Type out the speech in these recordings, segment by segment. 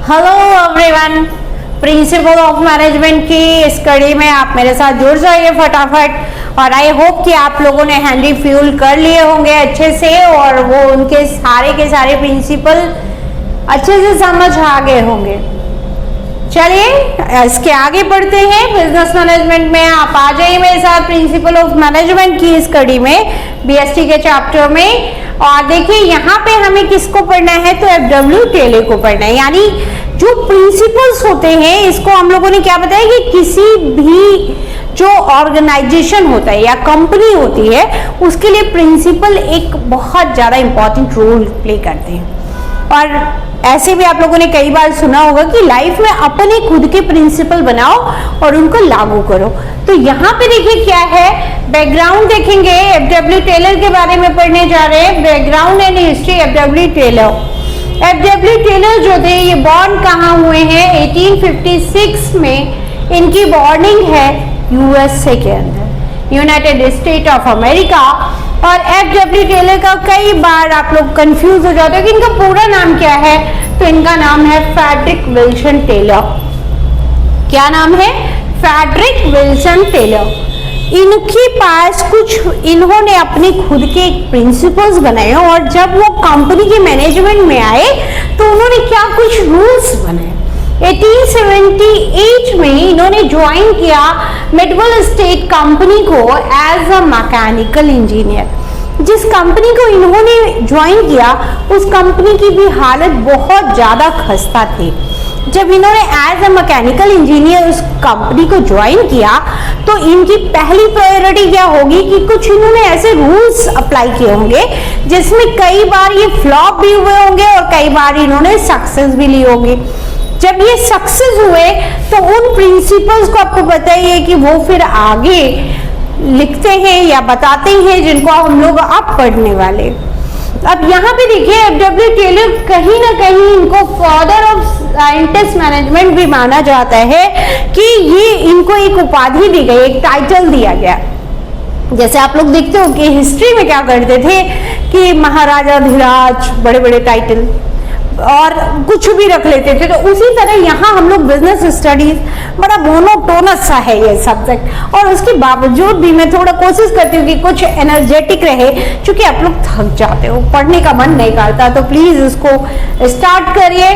Hello everyone, principle of management की इस कड़ी में आप मेरे साथ जुड़ जाइए फटाफट। और आई होप कि आप लोगों ने हैंडी फ्यूल कर लिए होंगे अच्छे से और वो उनके सारे के सारे प्रिंसिपल अच्छे से समझ आ गए होंगे। चलिए इसके आगे बढ़ते हैं। बिजनेस मैनेजमेंट में आप आ जाइए मेरे साथ प्रिंसिपल ऑफ मैनेजमेंट की इस कड़ी में, बीएसटी के चैप्टर में। और देखिए यहाँ पे हमें किसको पढ़ना है, तो एफडब्ल्यू टेलर को पढ़ना है। यानी जो प्रिंसिपल्स होते हैं, इसको हम लोगों ने क्या बताया कि किसी भी जो ऑर्गेनाइजेशन होता है या कंपनी होती है उसके लिए प्रिंसिपल एक बहुत ज्यादा इंपॉर्टेंट रोल प्ले करते हैं। और ऐसे भी आप लोगों ने कई बार सुना होगा कि लाइफ में अपने खुद के प्रिंसिपल बनाओ और उनको लागू करो। तो यहाँ पे देखिए क्या है, बैकग्राउंड देखेंगे। एफडब्ल्यू टेलर के बारे में पढ़ने जा रहे हैं, background and history F W Taylor. F W Taylor जो थे ये बॉर्न कहाँ हुए हैं, 1856 में इनकी बॉर्निंग है यूएसए के अंदर, यूनाइटेड स्टेट ऑफ अमेरिका। और एफडब्ल्यू टेलर का कई बार आप लोग कंफ्यूज हो जाते हो कि इनका पूरा नाम क्या है, तो इनका नाम है फ्रेडरिक विल्सन टेलर। क्या नाम है? Frederick Wilson Taylor. इनके पास कुछ इन्होंने अपने खुद के प्रिंसिपल्स बनाए और जब वो कंपनी के मैनेजमेंट में आए तो उन्होंने क्या कुछ रूल्स बनाए। 1878 में इन्होंने ज्वाइन किया मिडवेल स्टेट कंपनी को एज अ मैकेनिकल इंजीनियर। जिस कंपनी को इन्होंने ज्वाइन किया उस कंपनी की भी हालत बहुत ज़्यादा खस्ता थी। जब इन्होंने एज अ मैकेनिकल इंजीनियर उस कंपनी को ज्वाइन किया तो इनकी पहली प्रायोरिटी क्या होगी कि कुछ इन्होंने ऐसे रूल्स अप्लाई किए होंगे जिसमें कई बार ये फ्लॉप भी हुए होंगे और कई बार इन्होंने सक्सेस भी ली होगी। जब ये सक्सेस हुए तो उन प्रिंसिपल्स को आपको पता ही है कि वो फिर आगे लिखते हैं या बताते हैं जिनको हम लोग अब पढ़ने वाले। अब यहाँ पे देखिए एफडब्ल्यू टेलर कहीं ना कहीं इनको फादर ऑफ साइंटिस्ट मैनेजमेंट भी माना जाता है कि ये इनको एक उपाधि दी गई, एक टाइटल दिया गया। जैसे आप लोग देखते हो कि हिस्ट्री में क्या करते थे कि महाराजा धीराज, बड़े बड़े टाइटल और कुछ भी रख लेते थे। तो उसी तरह यहाँ हम लोग बिजनेस स्टडीज, बड़ा मोनोटोनस सा है ये सब्जेक्ट, और उसके बावजूद भी मैं थोड़ा कोशिश करती हूँ कि कुछ एनर्जेटिक रहे, क्योंकि आप लोग थक जाते हो, पढ़ने का मन नहीं करता। तो प्लीज इसको स्टार्ट करिए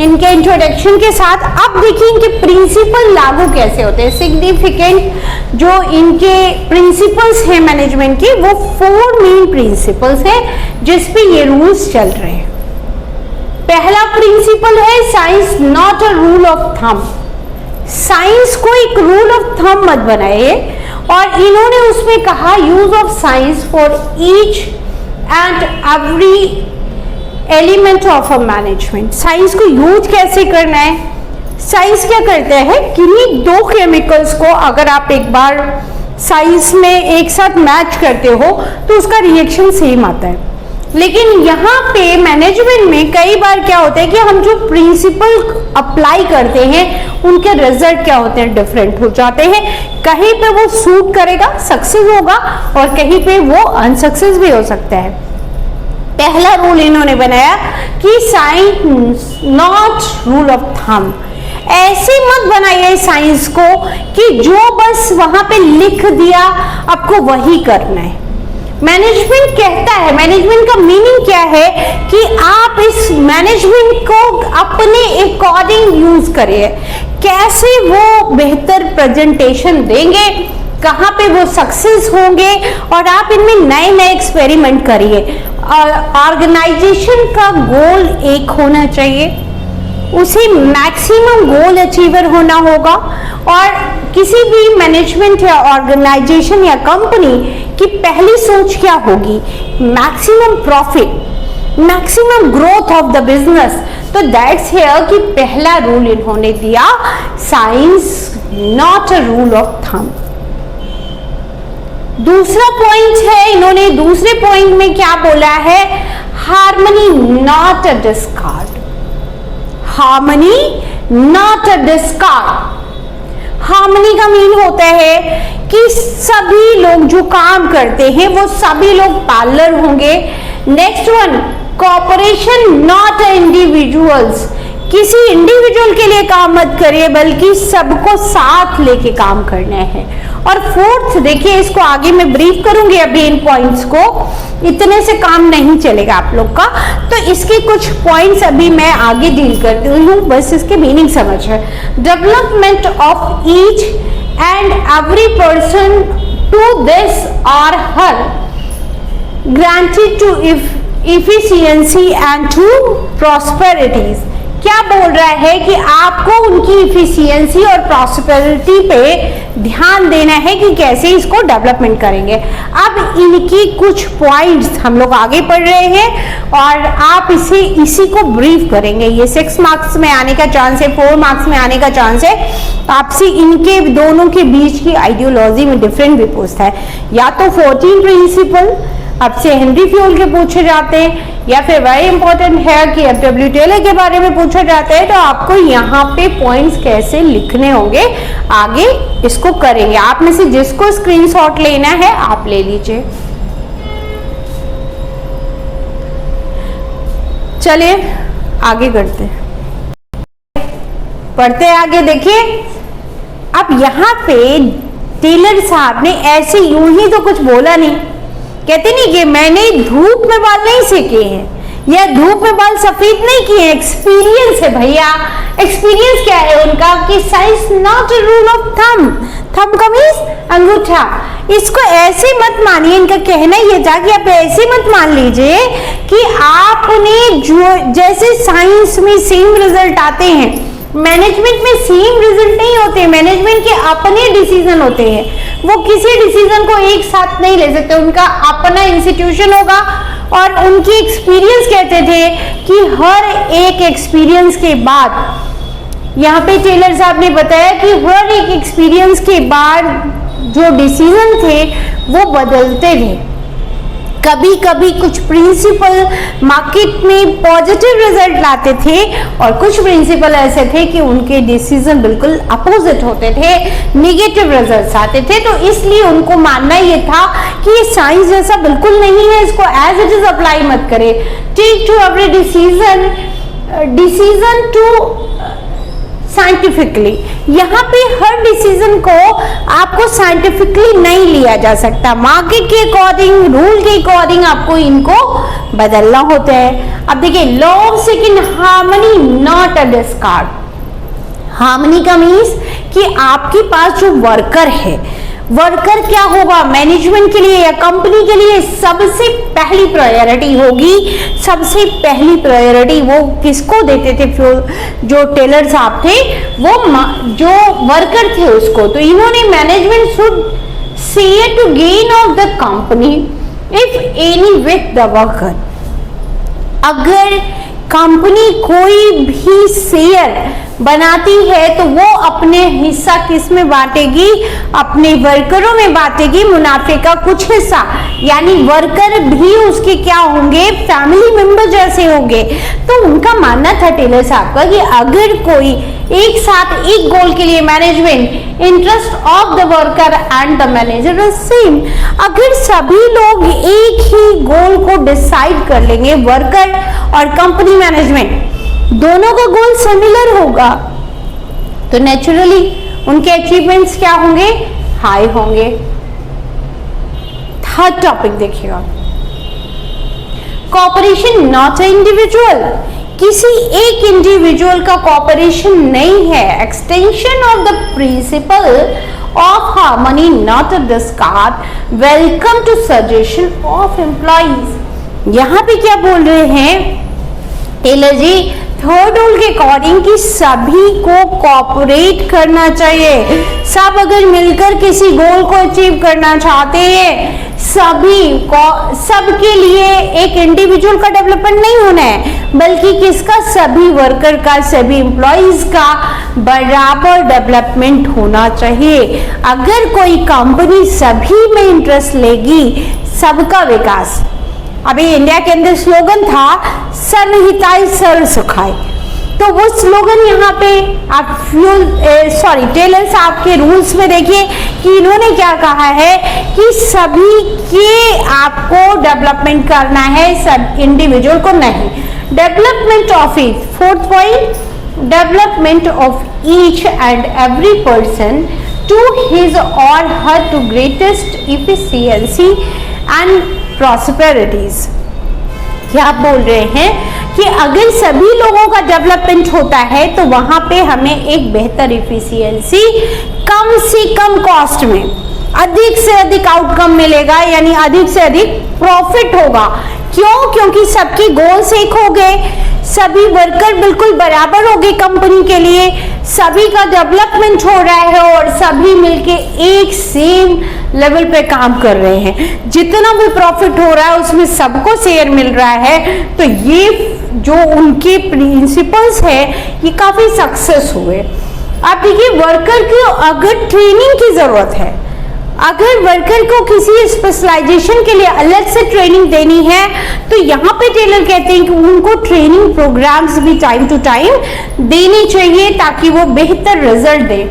इनके इंट्रोडक्शन के साथ। अब देखिए इनके प्रिंसिपल लागू कैसे होते हैं। सिग्निफिकेंट जो इनके प्रिंसिपल्स हैं मैनेजमेंट के, वो 4 मेन प्रिंसिपल्स हैं जिसपे ये रूल्स चल रहे हैं। पहला प्रिंसिपल है science not a rule of thumb. Science को एक रूल ऑफ थंब मत बनाइए। और इन्होंने उसमें कहा use of science for each and every element of a management. Science को यूज कैसे करना है। साइंस क्या करता है, किन्हीं 2 केमिकल्स को अगर आप एक बार साइंस में एक साथ मैच करते हो तो उसका रिएक्शन सेम आता है। लेकिन यहाँ पे मैनेजमेंट में कई बार क्या होता है कि हम जो प्रिंसिपल अप्लाई करते हैं उनके रिजल्ट क्या होते हैं, डिफरेंट हो जाते हैं। कहीं पे वो सूट करेगा, सक्सेस होगा, और कहीं पे वो अनसक्सेस भी हो सकता है। पहला रूल इन्होंने बनाया कि science not rule of thumb. ऐसे मत बनाइए साइंस को कि जो बस वहां पे लिख दिया आपको वही करना है। मैनेजमेंट कहता है, मैनेजमेंट का मीनिंग क्या है कि आप इस मैनेजमेंट को अपने अकॉर्डिंग यूज करिए। कैसे वो बेहतर प्रेजेंटेशन देंगे, कहाँ पे वो सक्सेस होंगे, और आप इनमें नए नए एक्सपेरिमेंट करिए। ऑर्गेनाइजेशन का गोल एक होना चाहिए, उसे मैक्सिमम गोल अचीवर होना होगा। और किसी भी मैनेजमेंट या ऑर्गेनाइजेशन या कंपनी की पहली सोच क्या होगी, maximum profit, maximum growth of the business. तो दैट्स हियर कि पहला रूल इन्होंने दिया, science not a rule of thumb. दूसरा पॉइंट है, इन्होंने दूसरे पॉइंट में क्या बोला है, harmony not a discard. Harmony not a discard. Harmony का मीन होता है कि सभी लोग जो काम करते हैं वो सभी लोग पार्लर होंगे। Next one, corporation not individuals, किसी इंडिविजुअल के लिए काम मत करिए, बल्कि सबको साथ लेके काम करना है। और फोर्थ देखिए, इसको आगे मैं ब्रीफ करूंगी अभी इन पॉइंट्स को, इतने से काम नहीं चलेगा आप लोग का, तो इसके कुछ पॉइंट्स अभी मैं आगे डील करती हूँ, बस इसके मीनिंग समझ है। Development of each and every person to this और हर granted to efficiency and to prosperities। क्या बोल रहा है कि आपको उनकी इफिशियंसी और प्रॉस्पेरिटी पे ध्यान देना है कि कैसे इसको डेवलपमेंट करेंगे। अब इनकी कुछ पॉइंट्स हम लोग आगे पढ़ रहे हैं और आप इसी को ब्रीफ करेंगे। ये 6 मार्क्स में आने का चांस है, 4 मार्क्स में आने का चांस है। आपसे इनके दोनों के बीच की आइडियोलॉजी में डिफरेंट भी पूछता है, या तो 14 प्रिंसिपल आपसे हेनरी फ्यूल के पूछे जाते हैं, या फिर वेरी इंपॉर्टेंट है कि एफडब्ल्यू टेलर के बारे में पूछा जाता है। तो आपको यहाँ पे पॉइंट्स कैसे लिखने होंगे आगे इसको करेंगे। आप में से जिसको स्क्रीनशॉट लेना है आप ले लीजिए। चलिए आगे करते हैं, पढ़ते हैं आगे। देखिए अब यहाँ पे टेलर साहब ने ऐसे यूं ही तो कुछ बोला नहीं, कहते नहीं कि मैंने धूप में बाल नहीं सेके हैं या धूप में बाल सफेद नहीं किए, एक्सपीरियंस है भैया। एक्सपीरियंस क्या है उनका कि size not a rule of thumb, thumb का मींस अंगूठा। इसको ऐसे मत मानिए, इनका कहना ये था कि आप ऐसे मत मान लीजिए कि आपने जो जैसे साइंस में सेम रिजल्ट आते हैं, मैनेजमेंट में सेम रिजल्ट नहीं होते। मैनेजमेंट के अपने डिसीजन होते हैं, वो किसी डिसीजन को एक साथ नहीं ले सकते, उनका अपना इंस्टीट्यूशन होगा। और उनकी एक्सपीरियंस कहते थे कि हर एक एक्सपीरियंस के बाद, यहाँ पे टेलर साहब ने बताया कि हर एक एक्सपीरियंस के बाद जो डिसीजन थे वो बदलते थे। कभी कभी कुछ प्रिंसिपल मार्केट में पॉजिटिव रिजल्ट लाते थे और कुछ प्रिंसिपल ऐसे थे कि उनके डिसीजन बिल्कुल अपोजिट होते थे, नेगेटिव रिजल्ट्स आते थे। तो इसलिए उनको मानना ये था कि ये साइंस जैसा बिल्कुल नहीं है, इसको एज इट इज अप्लाई मत करें। Take to every decision to scientifically. यहाँ पे हर डिसीजन को आपको साइंटिफिकली नहीं लिया जा सकता, मार्केट के अकॉर्डिंग, रूल के अकॉर्डिंग आपको इनको बदलना होता है। अब देखिए law of second harmony not a discard. Harmony का मीन्स कि आपके पास जो वर्कर है, वर्कर क्या होगा मैनेजमेंट के लिए या कंपनी के लिए सबसे पहली प्रायोरिटी होगी। सबसे पहली प्रायोरिटी वो किसको देते थे, जो टेलर साहब थे, वो जो वर्कर थे उसको। तो इन्होंने management should share to gain of the company if any with the worker. अगर कंपनी कोई भी शेयर बनाती है तो वो अपने हिस्सा किस में बांटेगी, अपने वर्करों में बांटेगी, मुनाफे का कुछ हिस्सा। यानी वर्कर भी उसके क्या होंगे, फैमिली मेंबर जैसे होंगे। तो उनका मानना था टेलर साहब का कि अगर कोई एक साथ एक गोल के लिए management interest of the worker and the manager is same, अगर सभी लोग एक ही गोल को डिसाइड कर लेंगे, वर्कर और कंपनी मैनेजमेंट दोनों का गोल सिमिलर होगा, तो नेचुरली उनके अचीवमेंट्स क्या होंगे, हाई होंगे। थर्ड टॉपिक देखिएगा, कॉपरेशन नॉट ए इंडिविजुअल। किसी एक इंडिविजुअल का कॉपरेशन नहीं है, extension of the principle of harmony not a discord, welcome to suggestion of employees. यहां पे क्या बोल रहे हैं टेलर जी, थर्ड रूल के अकॉर्डिंग कि सभी को कॉपरेट करना चाहिए। सब अगर मिलकर किसी गोल को अचीव करना चाहते हैं, सबके लिए एक इंडिविजुअल का डेवलपमेंट नहीं होना है, बल्कि किसका, सभी वर्कर का, सभी एम्प्लॉइज का बराबर डेवलपमेंट होना चाहिए। अगर कोई कंपनी सभी में इंटरेस्ट लेगी, सबका विकास। अभी इंडिया के अंदर स्लोगन था सर्वहिताय सर्व सुखाय, तो वो स्लोगन यहाँ पे आप टेलर साहब के रूल्स में देखिए कि इन्होंने क्या कहा है कि सभी के आपको डेवलपमेंट करना है, सब इंडिविजुअल को नहीं। Development of it, fourth point, development of each and every person to his or her to greatest efficiency and prosperities। क्या आप बोल रहे हैं कि अगर सभी लोगों का डेवलपमेंट होता है तो वहां पे हमें एक बेहतर इफिशियंसी, कम से कम कॉस्ट में अधिक से अधिक आउटकम मिलेगा, यानी अधिक से अधिक प्रॉफिट होगा। क्यों? क्योंकि सबकी गोल्स एक हो गए, सभी वर्कर बिल्कुल बराबर हो गए कंपनी के लिए, सभी का डेवलपमेंट हो रहा है और सभी मिलके एक सेम लेवल पे काम कर रहे हैं। जितना भी प्रॉफिट हो रहा है उसमें सबको शेयर मिल रहा है। तो ये जो उनके प्रिंसिपल्स है ये काफी सक्सेस हुए। आप देखिए, वर्कर को अगर ट्रेनिंग की जरूरत है, अगर वर्कर को किसी स्पेशलाइजेशन के लिए अलग से ट्रेनिंग देनी है, तो यहाँ पे टेलर कहते हैं कि उनको ट्रेनिंग प्रोग्राम्स भी टाइम टू टाइम देने चाहिए ताकि वो बेहतर रिजल्ट दे।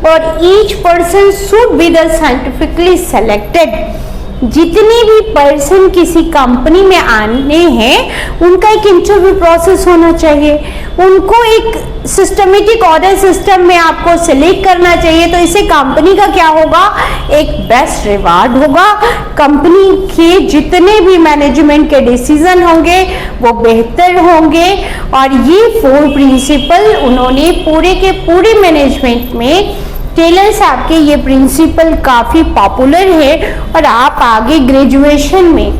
और each person should be the scientifically selected. जितने भी पर्सन किसी कंपनी में आने हैं उनका एक इंटरव्यू प्रोसेस होना चाहिए, उनको एक सिस्टमेटिक ऑर्डर सिस्टम में आपको सिलेक्ट करना चाहिए। तो इससे कंपनी का क्या होगा, एक बेस्ट रिवार्ड होगा। कंपनी के जितने भी मैनेजमेंट के डिसीजन होंगे वो बेहतर होंगे। और ये 4 प्रिंसिपल उन्होंने पूरे के पूरे मैनेजमेंट में, टेलर साहब के ये प्रिंसिपल काफी पॉपुलर है। और आप आगे ग्रेजुएशन में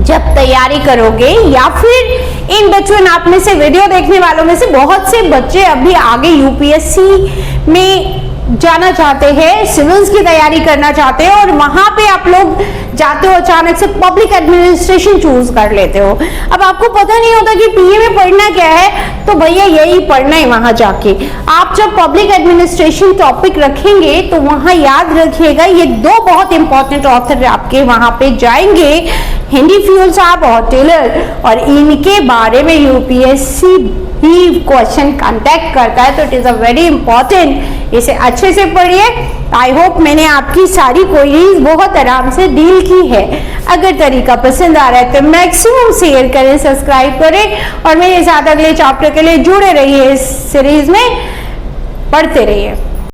जब तैयारी करोगे या फिर इन बच्चों, आप में से वीडियो देखने वालों में से बहुत से बच्चे अभी आगे यूपीएससी में जाना चाहते हैं, सिविल्स की तैयारी करना चाहते हैं और वहां पे आप लोग जाते हो, अचानक से पब्लिक एडमिनिस्ट्रेशन चूज कर लेते हो। अब आपको पता नहीं होता कि पीए में पढ़ना क्या है, तो भैया यही पढ़ना है वहां जाके। आप जब पब्लिक एडमिनिस्ट्रेशन टॉपिक रखेंगे तो वहां याद रखिएगा ये 2 बहुत इंपॉर्टेंट ऑथर आपके वहां पे जाएंगे, हेनरी फ्यूल साहब और टेलर, और इनके बारे में यूपीएससी भी क्वेश्चन कांटेक्ट करता है। तो it is a very important, इसे अच्छे से पढ़िए। आई होप मैंने आपकी सारी क्वेरीज बहुत आराम से डील की है। अगर तरीका पसंद आ रहा है तो मैक्सिमम शेयर करें, सब्सक्राइब करें और मेरे साथ अगले चैप्टर के लिए जुड़े रहिए। इस सीरीज में पढ़ते रहिए।